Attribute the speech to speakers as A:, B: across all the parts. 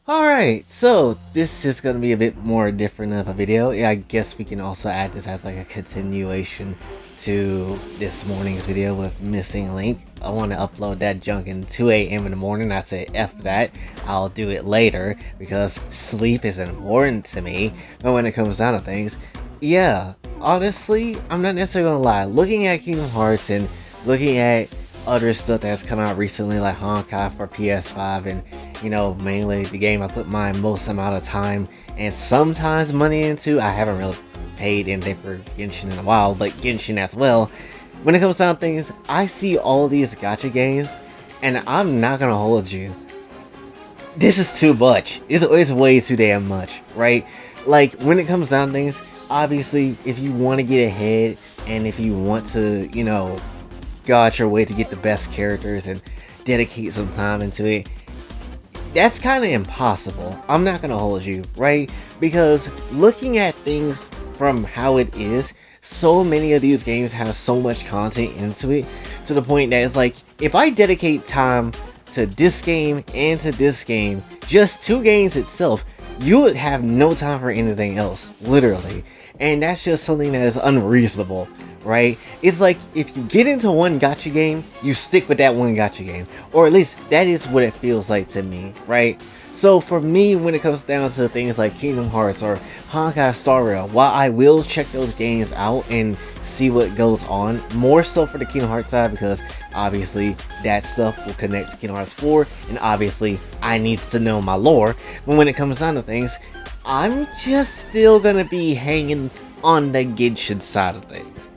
A: Alright, so this is going to be a bit more different of a video. Yeah, I guess we can also add this as like a continuation to this morning's video with missing link. I want to upload that junk in 2 a.m. in the morning. I said F that, I'll do it later because sleep is important to me. But when it comes down to things, yeah, honestly, I'm not necessarily going to lie. Looking at Kingdom Hearts and looking at other stuff that's come out recently like Honkai for PS5 and mainly the game I put my most amount of time and sometimes money into. I haven't really paid anything for Genshin in a while, but Genshin as well. When it comes down to things, I see all these gacha games and I'm not gonna hold you. This is too much. It's way too damn much, right? Like when it comes down to things, obviously if you want to get ahead and if you want to, go out your way to get the best characters and dedicate some time into it, that's kind of impossible. I'm not gonna hold you, right? Because looking at things from how it is, so many of these games have so much content into it to the point that it's like, if I dedicate time to this game and to this game, just two games itself, you would have no time for anything else, literally. And that's just something that is unreasonable, right? It's like if you get into one gacha game, you stick with that one gacha game, or at least that is what it feels like to me, right? So for me, when it comes down to things like Kingdom Hearts or Honkai Star Rail, while I will check those games out and see what goes on, more so for the Kingdom Hearts side, because obviously that stuff will connect to Kingdom Hearts 4 and obviously I need to know my lore. But when it comes down to things, I'm just still gonna be hanging on the Genshin side of things.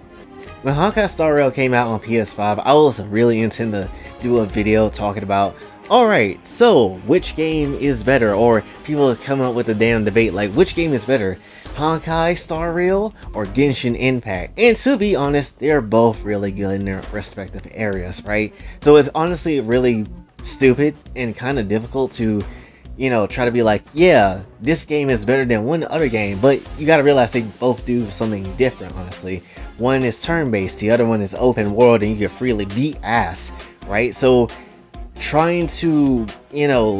A: When Honkai Star Rail came out on PS5, I was really intent to do a video talking about, alright, so which game is better? Or people come up with a damn debate like, which game is better? Honkai Star Rail or Genshin Impact? And to be honest, they're both really good in their respective areas, right? So it's honestly really stupid and kind of difficult to try to be like, yeah, this game is better than one other game, but you gotta realize they both do something different, honestly. One is turn-based, the other one is open world, and you can freely beat ass, right? So trying to,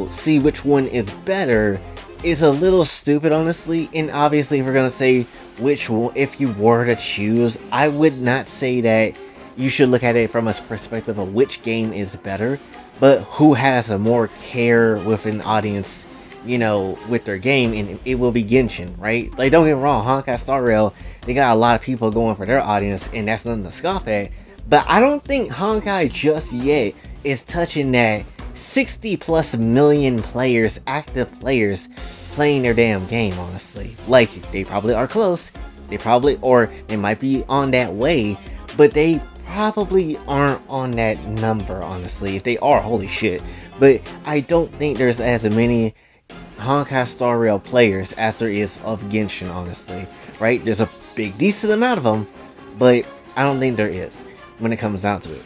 A: see which one is better is a little stupid, honestly. And obviously, if we're gonna say which one, if you were to choose, I would not say that you should look at it from a perspective of which game is better, but who has a more care with an audience, with their game, and it will be Genshin, right? Like, don't get me wrong, Honkai Star Rail, they got a lot of people going for their audience, and that's nothing to scoff at, but I don't think Honkai just yet is touching that 60 plus million players, active players, playing their damn game, honestly. Like, they probably are close, or they might be on that way, but they probably aren't on that number, honestly. If they are, holy shit. But I don't think there's as many Honkai Star Rail players as there is of Genshin, honestly, right? There's a big decent amount of them, but I don't think there is when it comes down to it.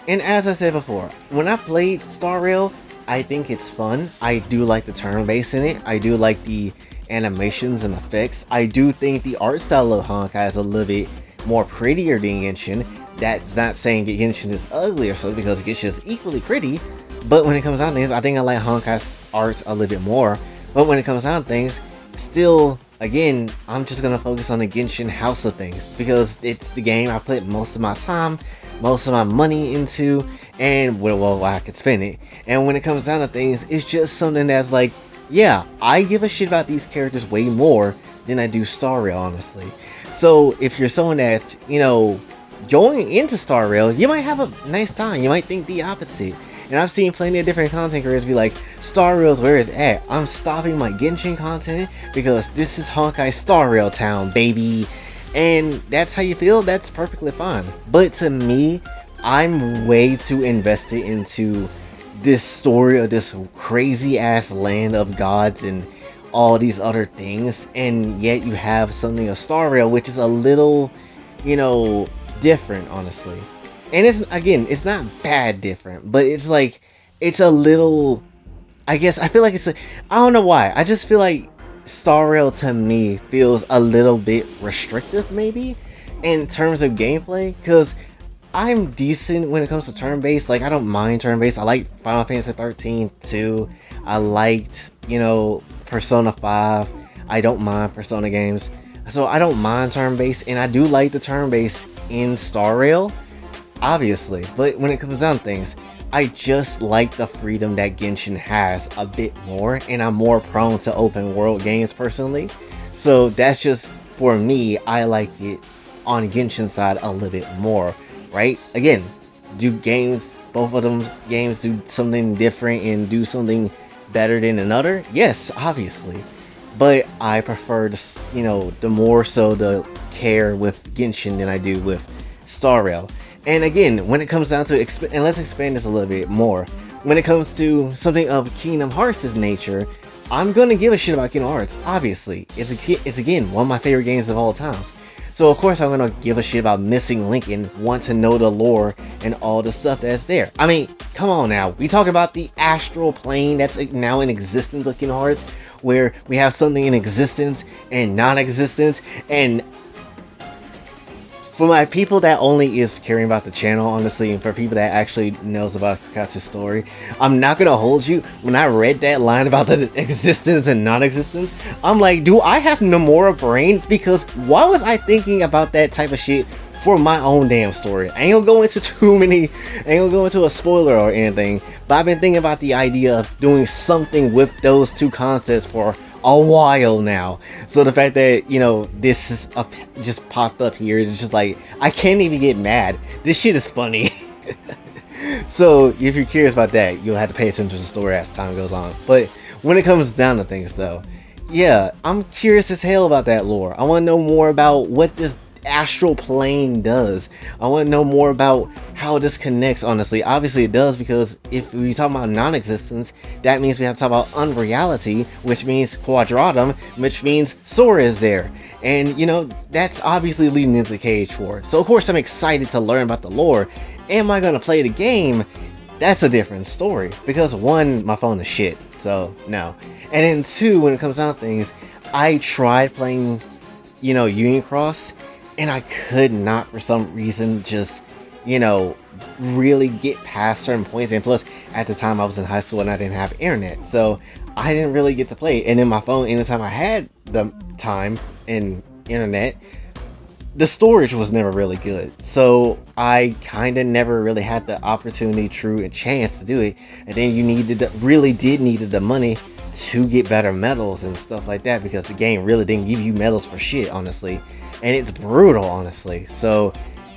A: And as I said before, when I played Star Rail, I think it's fun. I do like the turn base in it. I do like the animations and effects. I do think the art style of Honkai is a little bit more prettier than Genshin. That's not saying that Genshin is ugly or so, because Genshin is equally pretty, but when it comes down to things, I think I like Honkai's art a little bit more. But when it comes down to things, still, again, I'm just gonna focus on the Genshin house of things, because it's the game I put most of my time, most of my money into, and well, I could spend it. And when it comes down to things, it's just something that's like, yeah, I give a shit about these characters way more than I do Star Rail, honestly. So if you're someone that's, going into Star Rail, you might have a nice time. You might think the opposite. And I've seen plenty of different content creators be like, Star Rail's where it's at. I'm stopping my Genshin content because this is Honkai Star Rail town, baby. And that's how you feel, that's perfectly fine. But to me, I'm way too invested into this story of this crazy ass land of gods and all these other things, and yet you have something of Star Rail, which is a little, different, honestly. And it's not bad different, but it's like, it's a little, I guess, I feel like I don't know why, I just feel like Star Rail to me feels a little bit restrictive, maybe, in terms of gameplay, because I'm decent when it comes to turn-based. Like, I don't mind turn-based. I like Final Fantasy 13 too. I liked Persona 5. I don't mind Persona games. So I don't mind turn-based, and I do like the turn-based in Star Rail, obviously. But when it comes down to things, I just like the freedom that Genshin has a bit more, and I'm more prone to open world games personally. So that's just, for me, I like it on Genshin side a little bit more, right? Again, do games, both of them games do something different and do something better than another? Yes, obviously. But I prefer the more so the care with Genshin than I do with Star Rail. And again, when it comes down to, and let's expand this a little bit more, when it comes to something of Kingdom Hearts' nature, I'm gonna give a shit about Kingdom Hearts, obviously. It's again, one of my favorite games of all times. So of course I'm gonna give a shit about Missing Link and want to know the lore and all the stuff that's there. I mean, come on now. We talk about the astral plane that's now in existence of Kingdom Hearts, where we have something in existence and non-existence. And for my people that only is caring about the channel, honestly, and for people that actually knows about Kakatsu's story, I'm not gonna hold you. When I read that line about the existence and non-existence, I'm like, do I have Nomura brain? Because why was I thinking about that type of shit for my own damn story? I ain't gonna go into I ain't gonna go into a spoiler or anything, but I've been thinking about the idea of doing something with those two concepts for a while now. So the fact that, this is just popped up here, it's just like, I can't even get mad. This shit is funny. So if you're curious about that, you'll have to pay attention to the story as time goes on. But when it comes down to things though, yeah, I'm curious as hell about that lore. I want to know more about what this astral plane does. I want to know more about how this connects, honestly. Obviously it does, because if we talk about non-existence, that means we have to talk about unreality, which means quadratum, which means Sora is there. And that's obviously leading into Cage 4. So of course I'm excited to learn about the lore. Am I going to play the game? That's a different story, because one, my phone is shit, so no. And then two, when it comes down to things, I tried playing Union Cross, and I could not, for some reason, just, really get past certain points. And plus, at the time I was in high school and I didn't have internet, so I didn't really get to play. And then my phone, anytime I had the time and internet, the storage was never really good. So I kind of never really had the opportunity, true, and chance to do it. And then you needed the money to get better medals and stuff like that, because the game really didn't give you medals for shit, honestly. And it's brutal, honestly. So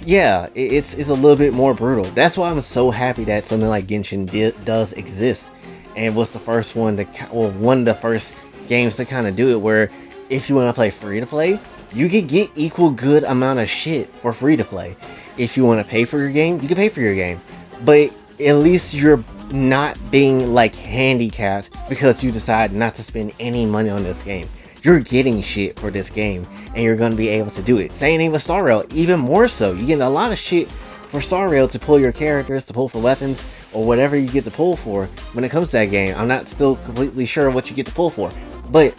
A: yeah, it's a little bit more brutal. That's why I'm so happy that something like Genshin does exist, and was the first one one of the first games to kind of do it, where if you want to play free to play, you can get equal good amount of shit for free to play. If you want to pay for your game, you can pay for your game, but at least you're not being like handicapped because you decide not to spend any money on this game. You're getting shit for this game, and you're going to be able to do it. Same thing with Star Rail, even more so. You get a lot of shit for Star Rail to pull your characters, to pull for weapons, or whatever you get to pull for when it comes to that game. I'm not still completely sure what you get to pull for, but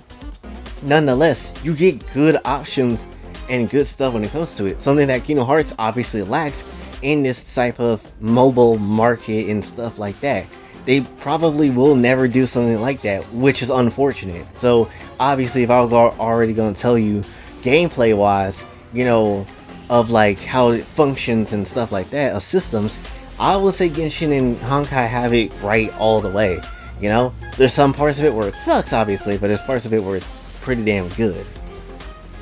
A: nonetheless, you get good options and good stuff when it comes to it. Something that Kingdom Hearts obviously lacks in this type of mobile market and stuff like that. They probably will never do something like that, which is unfortunate. So obviously, if I was already going to tell you gameplay wise, of like how it functions and stuff like that, of systems, I would say Genshin and Honkai have it right all the way. There's some parts of it where it sucks, obviously, but there's parts of it where it's pretty damn good.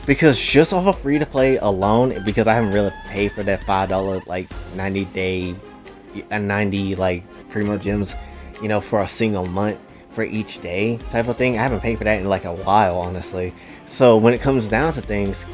A: Because just off of free to play alone, because I haven't really paid for that $5 like 90 like primo gems, for a single month for each day type of thing. I haven't paid for that in like a while, honestly. So when it comes down to things,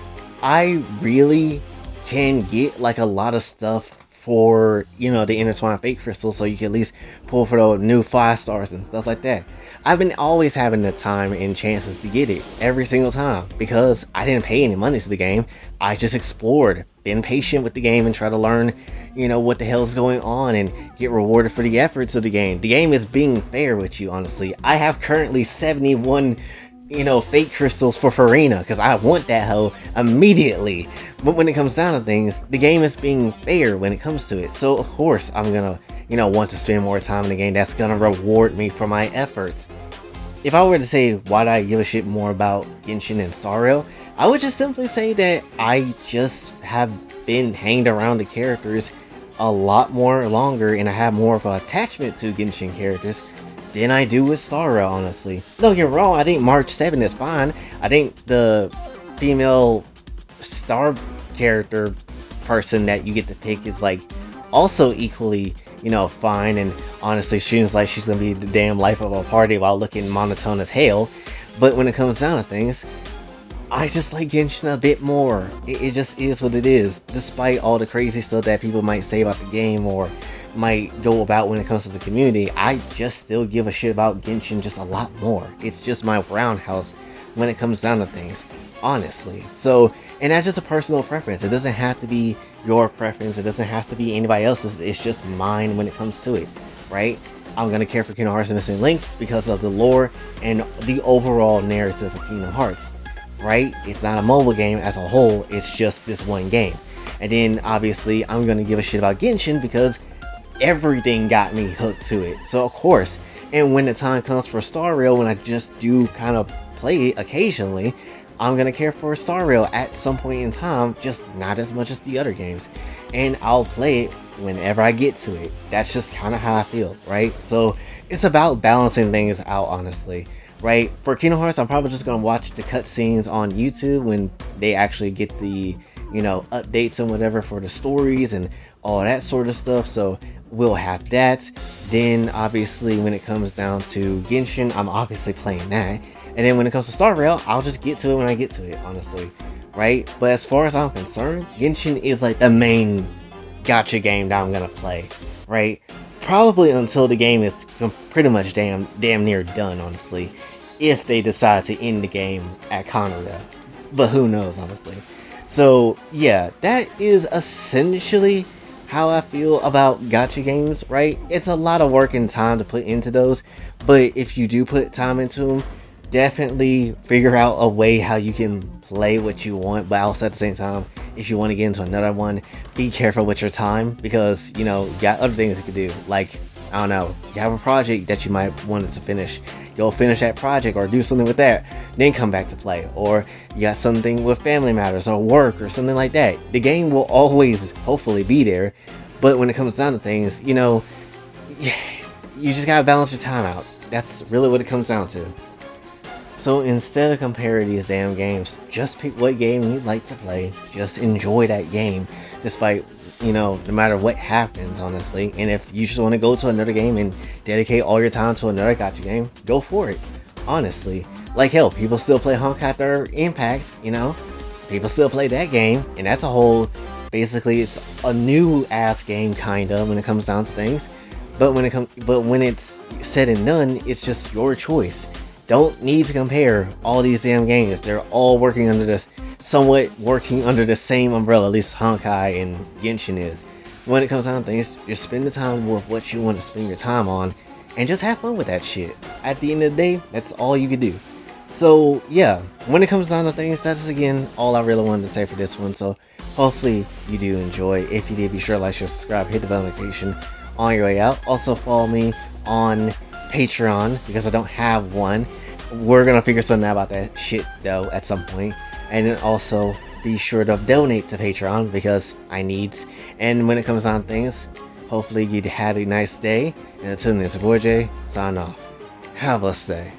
A: I really can get like a lot of stuff for the intertwined fake crystals, so you can at least pull for the new 5 stars and stuff like that. I've been always having the time and chances to get it every single time, because I didn't pay any money to the game. I just explored, been patient with the game, and try to learn what the hell's going on and get rewarded for the efforts of the game. The game is being fair with you, honestly. I have currently 71 fake crystals for Farina, because I want that hoe immediately. But when it comes down to things, the game is being fair when it comes to it. So of course I'm gonna want to spend more time in the game that's gonna reward me for my efforts. if I were to say why do I give a shit more about Genshin and Star Rail, I would just simply say that I just have been hanged around the characters a lot more longer, and I have more of an attachment to Genshin characters than I do with Star Rail, honestly. Don't get me wrong, I think March 7 is fine. I think the female star character person that you get to pick is like also equally, you know, fine, and honestly seems like she's gonna be the damn life of a party while looking monotone as hell. But when it comes down to things, I just like Genshin a bit more. It just is what it is, despite all the crazy stuff that people might say about the game or might go about when it comes to the community. I just still give a shit about Genshin just a lot more. It's just my roundhouse when it comes down to things, honestly. So, and that's just a personal preference. It doesn't have to be your preference. It doesn't have to be anybody else's. It's just mine when it comes to it, right? I'm gonna care for Kingdom Hearts Missing Link because of the lore and the overall narrative of Kingdom Hearts, right? It's not a mobile game as a whole. It's just this one game. And then obviously I'm gonna give a shit about Genshin because everything got me hooked to it. So of course, and when the time comes for Star Rail, when I just do kind of play it occasionally, I'm gonna care for Star Rail at some point in time, just not as much as the other games. And I'll play it whenever I get to it. That's just kind of how I feel, right? So it's about balancing things out, honestly, right? For Kingdom Hearts, I'm probably just gonna watch the cutscenes on YouTube when they actually get the, you know, updates and whatever for the stories and all that sort of stuff. So we'll have that. Then obviously when it comes down to Genshin, I'm obviously playing that. And then when it comes to Star Rail, I'll just get to it when I get to it, honestly, right? But as far as I'm concerned, Genshin is like the main gacha game that I'm gonna play, right? Probably until the game is pretty much damn near done, honestly, if they decide to end the game at Conora. But who knows, honestly. So yeah, that is essentially how I feel about gacha games, right? It's a lot of work and time to put into those, but if you do put time into them, definitely figure out a way how you can play what you want, but also at the same time, if you want to get into another one, be careful with your time, because you know, you got other things you could do. Like, I don't know, you have a project that you might want to finish, you'll finish that project or do something with that, then come back to play. Or you got something with family matters or work or something like that. The game will always hopefully be there, but when it comes down to things, you know, you just gotta balance your time out. That's really what it comes down to. So instead of comparing these damn games, just pick what game you like to play. Just enjoy that game, despite, you know, no matter what happens, honestly. And if you just want to go to another game and dedicate all your time to another gacha game, go for it, honestly. Like hell, people still play Honkai Star Impact, you know? People still play that game, and that's a whole, basically it's a new ass game kinda when it comes down to things. But when it's said and done, it's just your choice. Don't need to compare all these damn games. They're all working under this, somewhat working under the same umbrella, at least Honkai and Genshin is. When it comes down to things, just spend the time with what you want to spend your time on, and just have fun with that shit. At the end of the day, that's all you can do. So yeah, when it comes down to things, that's again all I really wanted to say for this one. So hopefully you do enjoy. If you did, be sure to like, share, subscribe, hit the bell notification on your way out. Also follow me on Patreon, because I don't have one. We're gonna figure something out about that shit though at some point. And then also be sure to donate to Patreon, because I needs. And when it comes on things, hopefully you had a nice day. And until then, it's your boy Jay, sign off. Have a blessed day.